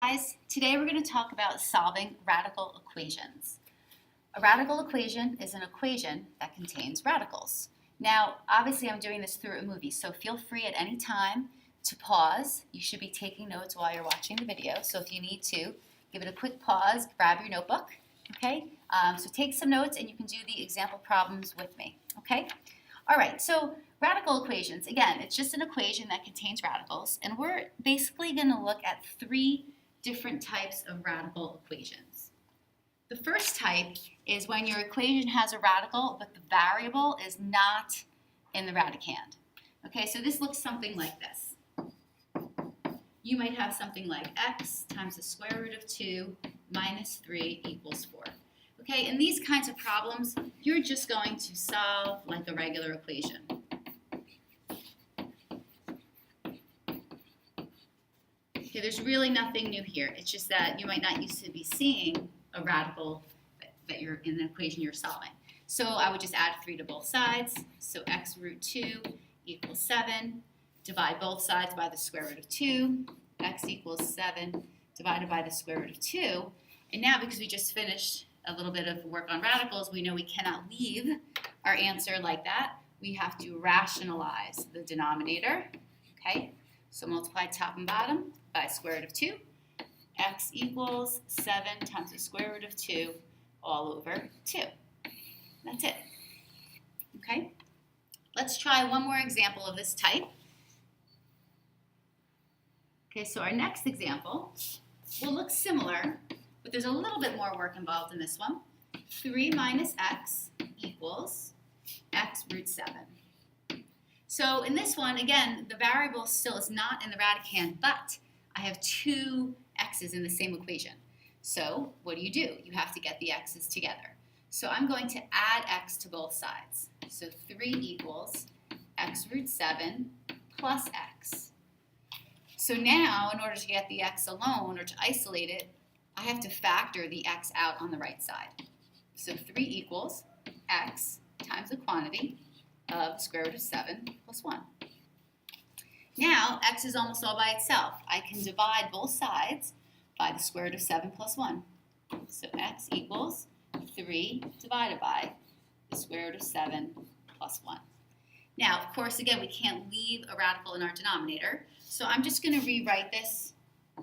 Guys, today we're going to talk about solving radical equations. A radical equation is an equation that contains radicals. Now, obviously I'm doing this through a movie, so feel free at any time to pause. You should be taking notes while you're watching the video, so if you need to, give it a quick pause, grab your notebook, okay? So take some notes and you can do the example problems with me, okay? All right, so radical equations, again, it's just an equation that contains radicals, and we're basically going to look at three different types of radical equations. The first type is when your equation has a radical, but the variable is not in the radicand. Okay, so this looks something like this. You might have something like x times the square root of 2 minus 3 equals 4. Okay, in these kinds of problems, you're just going to solve like a regular equation. Okay, there's really nothing new here. It's just that you might not used to be seeing a radical that you're in the equation you're solving. So I would just add 3 to both sides. So x root 2 equals 7. Divide both sides by the square root of 2. X equals 7 divided by the square root of 2. And now because we just finished a little bit of work on radicals, we know we cannot leave our answer like that. We have to rationalize the denominator. Okay, so multiply top and bottom by square root of 2. X equals 7 times the square root of 2 all over 2. That's it. Okay? Let's try one more example of this type. Okay, so our next example will look similar, but there's a little bit more work involved in this one. 3 minus x equals x root 7. So in this one, again, the variable still is not in the radicand, but I have two x's in the same equation. So what do? You have to get the x's together. So I'm going to add x to both sides. So 3 equals x root 7 plus x. So now, in order to get the x alone or to isolate it, I have to factor the x out on the right side. So 3 equals x times the quantity of square root of 7 plus 1. Now, x is almost all by itself. I can divide both sides by the square root of 7 plus 1. So x equals 3 divided by the square root of 7 plus 1. Now, of course, again, we can't leave a radical in our denominator, so I'm just going to rewrite this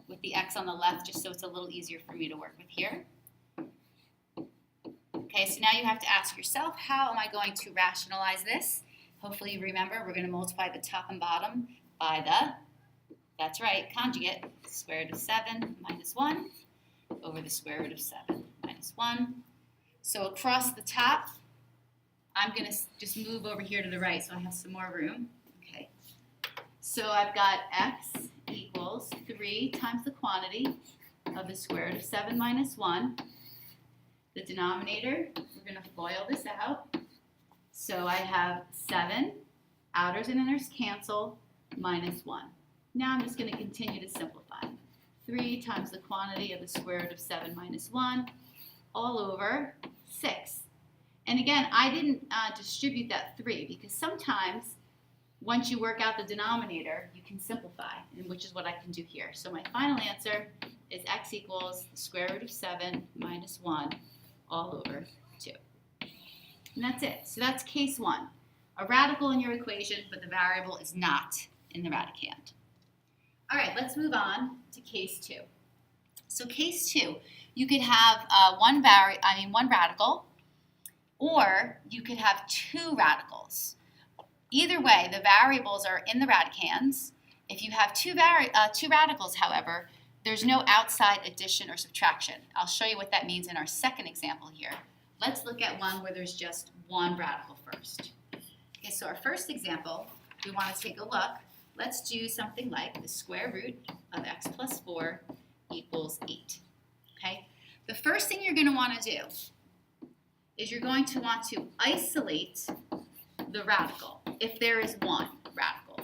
with the x on the left just so it's a little easier for me to work with here. Okay, so now you have to ask yourself, how am I going to rationalize this? Hopefully you remember we're going to multiply the top and bottom by the, that's right, conjugate, square root of 7 minus 1 over the square root of 7 minus 1. So across the top, I'm going to just move over here to the right so I have some more room. Okay, so I've got x equals 3 times the quantity of the square root of 7 minus 1. The denominator, we're going to FOIL this out. So I have 7, outers and inners cancel, minus 1. Now I'm just going to continue to simplify. 3 times the quantity of the square root of 7 minus 1 all over 6. And again, I didn't distribute that 3 because sometimes once you work out the denominator, you can simplify, which is what I can do here. So my final answer is x equals the square root of 7 minus 1 all over 2. And that's it. So that's case 1. A radical in your equation, but the variable is not in the radicand. All right, let's move on to case 2. So case 2, you could have one radical, or you could have 2 radicals. Either way, the variables are in the radicands. If you have two radicals, however, there's no outside addition or subtraction. I'll show you what that means in our second example here. Let's look at one where there's just one radical first. Okay, so our first example, we want to take a look. Let's do something like the square root of x plus 4 equals 8. Okay? The first thing you're going to want to do is you're going to want to isolate the radical if there is one radical.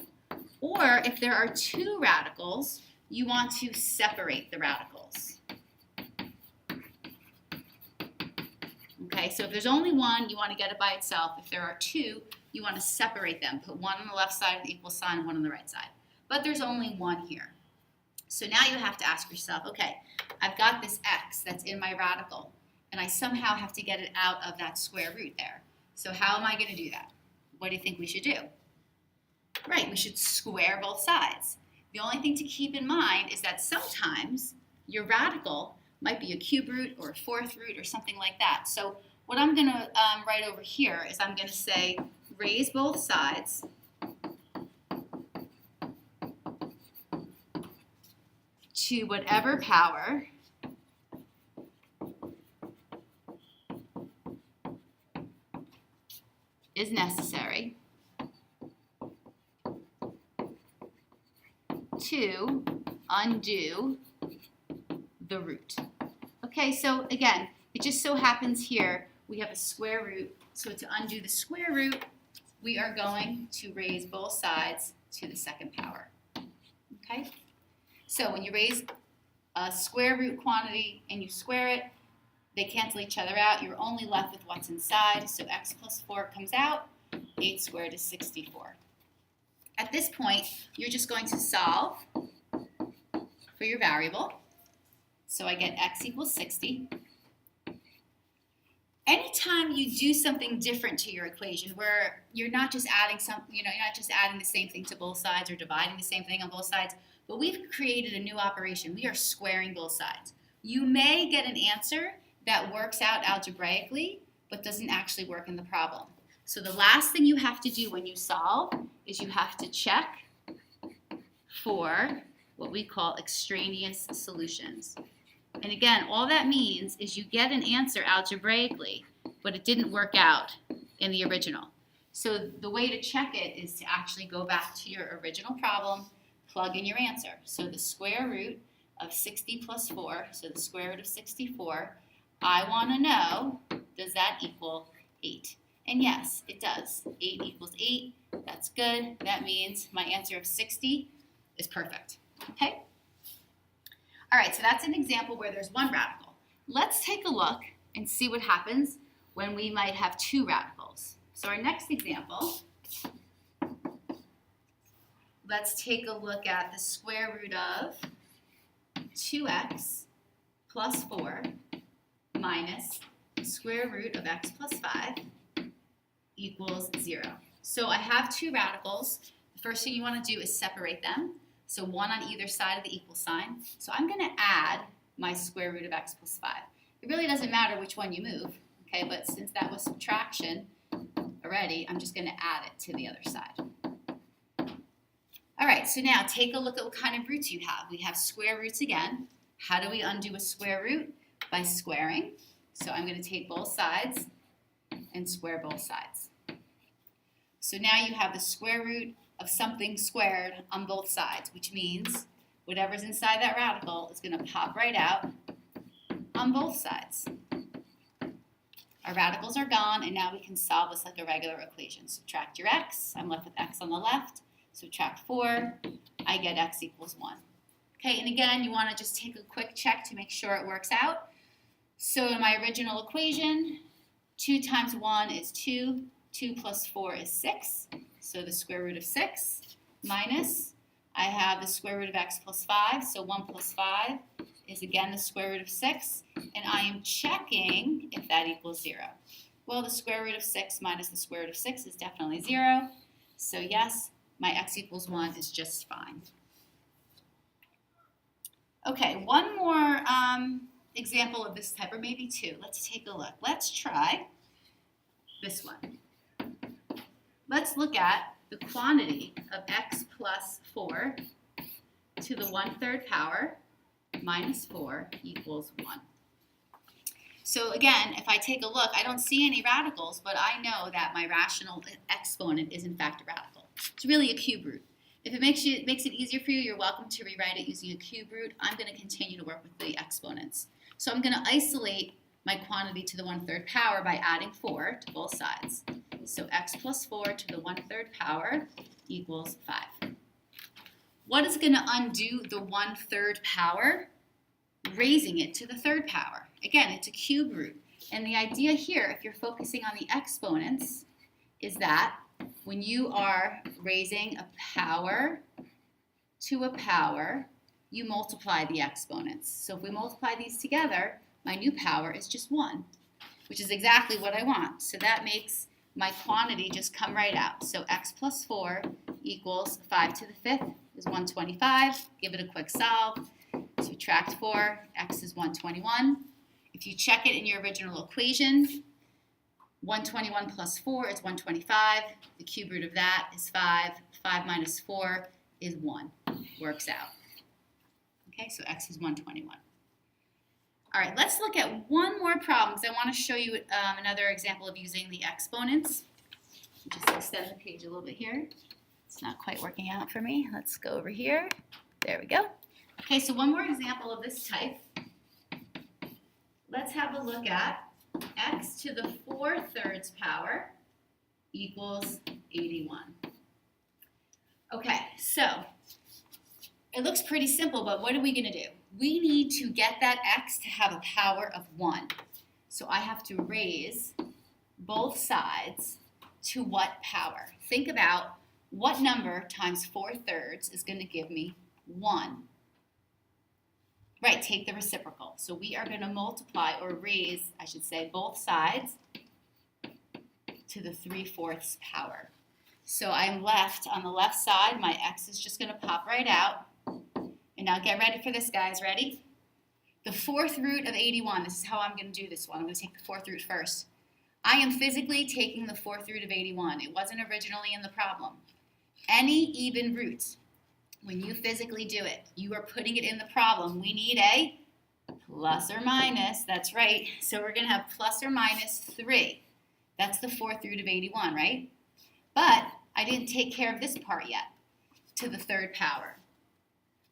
Or if there are 2 radicals, you want to separate the radicals. Okay, so if there's only one, you want to get it by itself. If there are 2, you want to separate them. Put one on the left side of the equal sign, one on the right side. But there's only one here. So now you have to ask yourself, okay, I've got this x that's in my radical, and I somehow have to get it out of that square root there. So how am I going to do that? What do you think we should do? Right, we should square both sides. The only thing to keep in mind is that sometimes your radical might be a cube root or a fourth root or something like that. So what I'm going to write over here is I'm going to say raise both sides to whatever power is necessary to undo the root. Okay, so again, it just so happens here we have a square root. So to undo the square root, we are going to raise both sides to the second power. Okay? So when you raise a square root quantity and you square it, they cancel each other out. You're only left with what's inside. So x plus 4 comes out. 8 squared is 64. At this point, you're just going to solve for your variable. So I get x equals 60. Anytime you do something different to your equation where you're not just adding you're not just adding the same thing to both sides or dividing the same thing on both sides, but we've created a new operation. We are squaring both sides. You may get an answer that works out algebraically, but doesn't actually work in the problem. So the last thing you have to do when you solve is you have to check for what we call extraneous solutions. And again, all that means is you get an answer algebraically, but it didn't work out in the original. So the way to check it is to actually go back to your original problem, plug in your answer. So the square root of 60 plus 4, so the square root of 64, I want to know, does that equal 8? And yes, it does. 8 equals 8. That's good. That means my answer of 60 is perfect. Okay? All right, so that's an example where there's one radical. Let's take a look and see what happens when we might have two radicals. So our next example, let's take a look at the square root of 2x plus 4 minus the square root of x plus 5 equals 0. So I have two radicals. The first thing you want to do is separate them. So one on either side of the equal sign. So I'm going to add my square root of x plus 5. It really doesn't matter which one you move, okay? But since that was subtraction already, I'm just going to add it to the other side. All right, so now take a look at what kind of roots you have. We have square roots again. How do we undo a square root? By squaring. So I'm going to take both sides and square both sides. So now you have the square root of something squared on both sides, which means whatever's inside that radical is going to pop right out on both sides. Our radicals are gone, and now we can solve this like a regular equation. Subtract your x. I'm left with x on the left. Subtract 4. I get x equals 1. Okay, and again, you want to just take a quick check to make sure it works out. So in my original equation, 2 times 1 is 2. 2 plus 4 is 6. So the square root of 6 minus, I have the square root of x plus 5. So 1 plus 5 is again the square root of 6. And I am checking if that equals 0. Well, the square root of 6 minus the square root of 6 is definitely 0. So yes, my x equals 1 is just fine. Okay, one more example of this type, or maybe two. Let's take a look. Let's try this one. Let's look at the quantity of x plus 4 to the 1/3 power minus 4 equals 1. So again, if I take a look, I don't see any radicals, but I know that my rational exponent is in fact a radical. It's really a cube root. If it makes it easier for you, you're welcome to rewrite it using a cube root. I'm going to continue to work with the exponents. So I'm going to isolate my quantity to the 1/3 power by adding 4 to both sides. So x plus 4 to the 1/3 power equals 5. What is going to undo the 1/3 power? Raising it to the 3rd power. Again, it's a cube root. And the idea here, if you're focusing on the exponents, is that when you are raising a power to a power, you multiply the exponents. So if we multiply these together, my new power is just 1, which is exactly what I want. So that makes my quantity just come right out. So x plus 4 equals 5 to the 5th is 125. Give it a quick solve. Subtract 4, x is 121. If you check it in your original equation, 121 plus 4 is 125. The cube root of that is 5. 5 minus 4 is 1. Works out. Okay, so x is 121. All right, let's look at one more problem because I want to show you another example of using the exponents. Just extend the page a little bit here. It's not quite working out for me. Let's go over here. There we go. Okay, so one more example of this type. Let's have a look at x to the 4/3 power equals 81. Okay, so it looks pretty simple, but what are we going to do? We need to get that x to have a power of 1. So I have to raise both sides to what power? Think about what number times 4/3 is going to give me 1. Right, take the reciprocal. So we are going to multiply or raise, I should say, both sides to the 3/4 power. So I'm left on the left side. My x is just going to pop right out. And now get ready for this, guys. Ready? The 4th root of 81. This is how I'm going to do this one. I'm going to take the 4th root first. I am physically taking the 4th root of 81. It wasn't originally in the problem. Any even roots, when you physically do it, you are putting it in the problem. We need a plus or minus. That's right. So we're going to have plus or minus 3. That's the 4th root of 81, right? But I didn't take care of this part yet, to the 3rd power.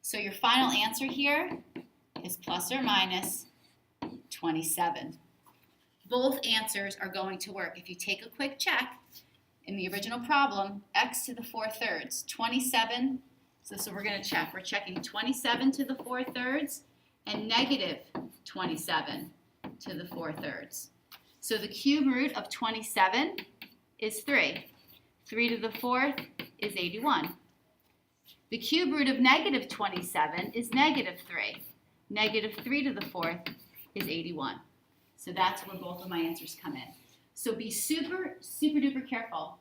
So your final answer here is plus or minus 27. Both answers are going to work. If you take a quick check in the original problem, x to the 4/3, 27. So this is what we're going to check. We're checking 27 to the 4/3 and negative 27 to the 4/3. So the cube root of 27 is 3. 3 to the 4th is 81. The cube root of negative 27 is negative 3. Negative 3 to the 4th is 81. So that's where both of my answers come in. So be super, super duper careful.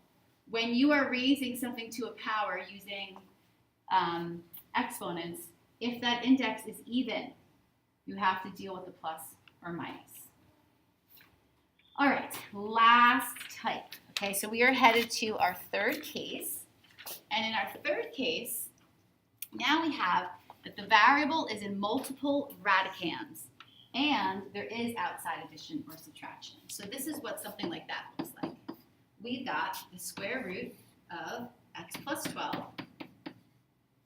When you are raising something to a power using exponents, if that index is even, you have to deal with the plus or minus. All right, last type. Okay, so we are headed to our 3rd case. And in our 3rd case, now we have that the variable is in multiple radicands, and there is outside addition or subtraction. So this is what something like that looks like. We've got the square root of x plus 12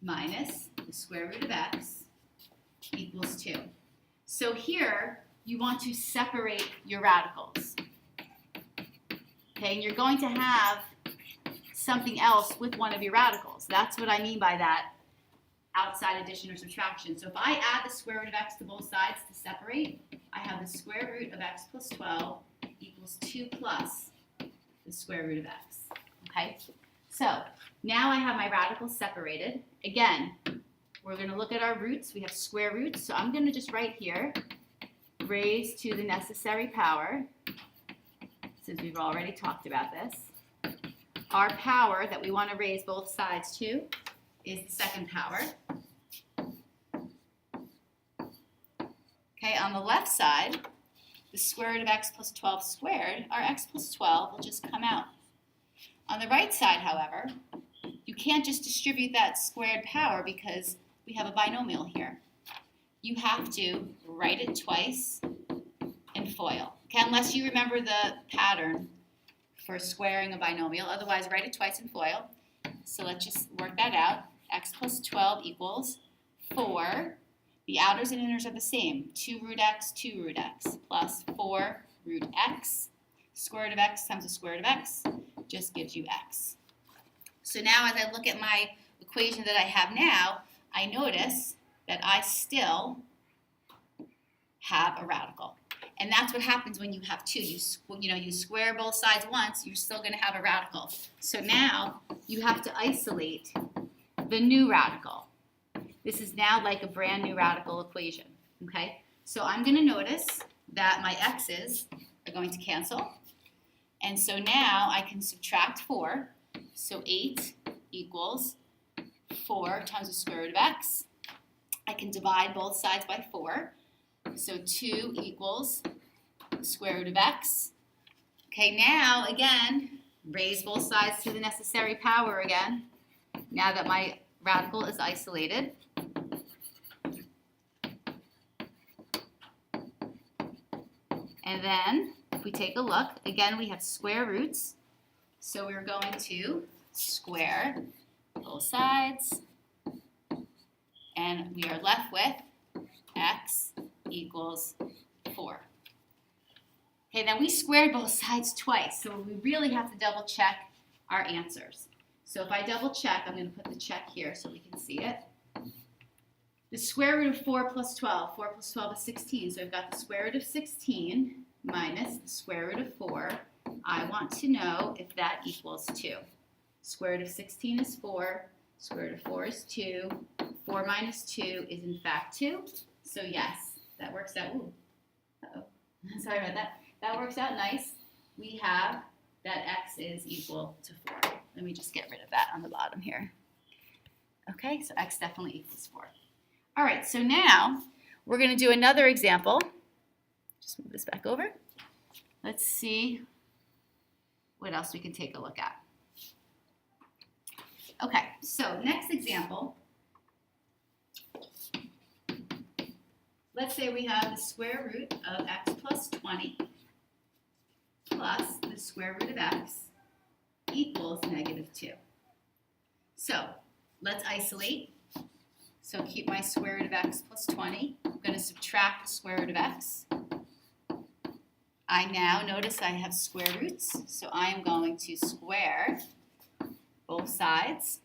minus the square root of x equals 2. So here, you want to separate your radicals. Okay, and you're going to have something else with one of your radicals. That's what I mean by that outside addition or subtraction. So if I add the square root of x to both sides to separate, I have the square root of x plus 12 equals 2 plus the square root of x. Okay? So now I have my radicals separated. Again, we're going to look at our roots. We have square roots. So I'm going to just write here, raised to the necessary power, since we've already talked about this. Our power that we want to raise both sides to is the 2nd power. Okay, on the left side, the square root of x plus 12 squared, our x plus 12 will just come out. On the right side, however, you can't just distribute that squared power because we have a binomial here. You have to write it twice in FOIL. Okay, unless you remember the pattern for squaring a binomial. Otherwise, write it twice in FOIL. So let's just work that out. X plus 12 equals 4. The outers and inners are the same. 2 root x, 2 root x, plus 4 root x. Square root of x times the square root of x just gives you x. So now as I look at my equation that I have now, I notice that I still have a radical. And that's what happens when you have 2. You square both sides once, you're still going to have a radical. So now you have to isolate the new radical. This is now like a brand new radical equation, okay? So I'm going to notice that my x's are going to cancel. And so now I can subtract 4. So 8 equals 4 times the square root of x. I can divide both sides by 4. So 2 equals the square root of x. Okay, now again, raise both sides to the necessary power again. Now that my radical is isolated. And then, if we take a look, again we have square roots. So we're going to square both sides. And we are left with x equals 4. Okay, now we squared both sides twice, so we really have to double check our answers. So if I double check, I'm going to put the check here so we can see it. The square root of 4 plus 12. 4 plus 12 is 16. So I've got the square root of 16 minus the square root of 4. I want to know if that equals 2. Square root of 16 is 4. Square root of 4 is 2. 4 minus 2 is in fact 2. So yes, that works out. Ooh. Uh-oh. Sorry about that. That works out nice. We have that x is equal to 4. Let me just get rid of that on the bottom here. Okay, so x definitely equals 4. All right, so now we're going to do another example. Just move this back over. Let's see what else we can take a look at. Okay, so next example. Let's say we have the square root of x plus 20 plus the square root of x equals negative 2. So let's isolate. So keep my square root of x plus 20. I'm going to subtract the square root of x. I now notice I have square roots, so I am going to square both sides.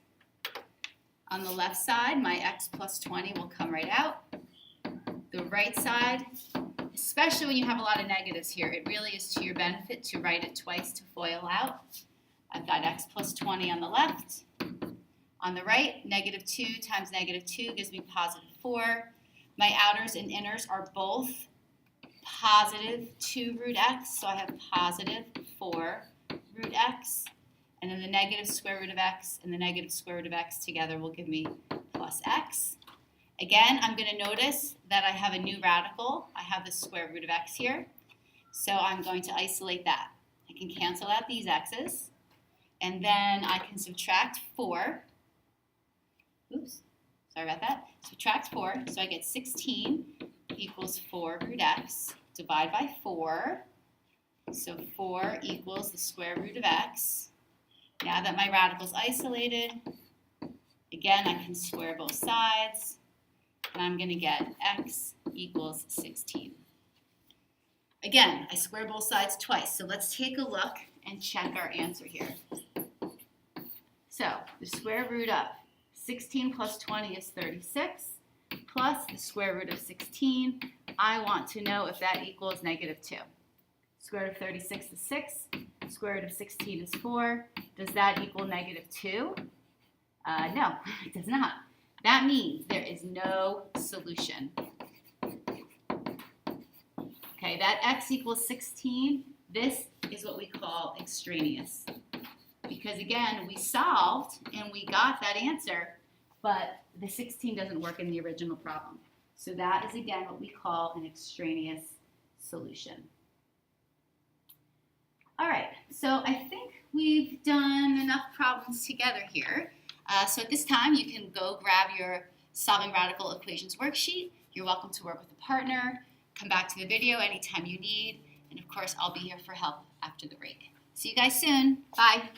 On the left side, my x plus 20 will come right out. The right side, especially when you have a lot of negatives here, it really is to your benefit to write it twice to FOIL out. I've got x plus 20 on the left. On the right, negative 2 times negative 2 gives me positive 4. My outers and inners are both positive 2 root x, so I have positive 4 root x. And then the negative square root of x and the negative square root of x together will give me plus x. Again, I'm going to notice that I have a new radical. I have the square root of x here. So I'm going to isolate that. I can cancel out these x's. And then I can subtract 4. Oops, sorry about that. Subtract 4, so I get 16 equals 4 root x. Divide by 4. So 4 equals the square root of x. Now that my radical's isolated, again, I can square both sides. And I'm going to get x equals 16. Again, I square both sides twice, so let's take a look and check our answer here. So the square root of 16 plus 20 is 36, plus the square root of 16. I want to know if that equals negative 2. Square root of 36 is 6. Square root of 16 is 4. Does that equal negative 2? No, it does not. That means there is no solution. Okay, that x equals 16. This is what we call extraneous. Because again, we solved and we got that answer, but the 16 doesn't work in the original problem. So that is again what we call an extraneous solution. All right, so I think we've done enough problems together here. So at this time, you can go grab your Solving Radical Equations worksheet. You're welcome to work with a partner. Come back to the video anytime you need. And of course, I'll be here for help after the break. See you guys soon. Bye.